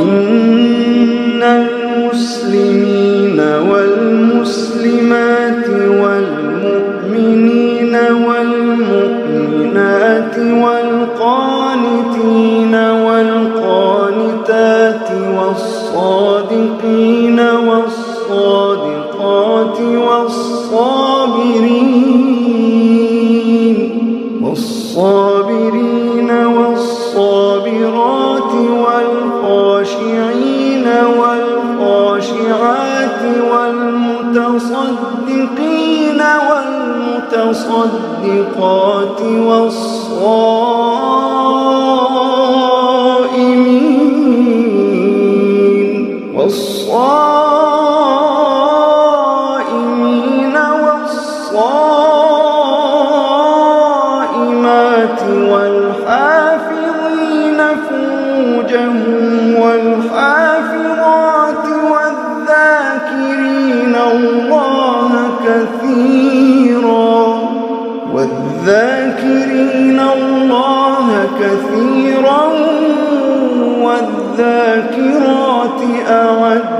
إن المسلمين والمسلمات والمؤمنين والمؤمنات والقانتين والقانتات والصادقين والصادقات والصابرين والصابرات والخاشعين والخاشعات والمتصدقين والمتصدقات والصائمين والصائمات والحافظين فروجهم والحافظات والذاكرين الله كثيرا والذاكرات أعد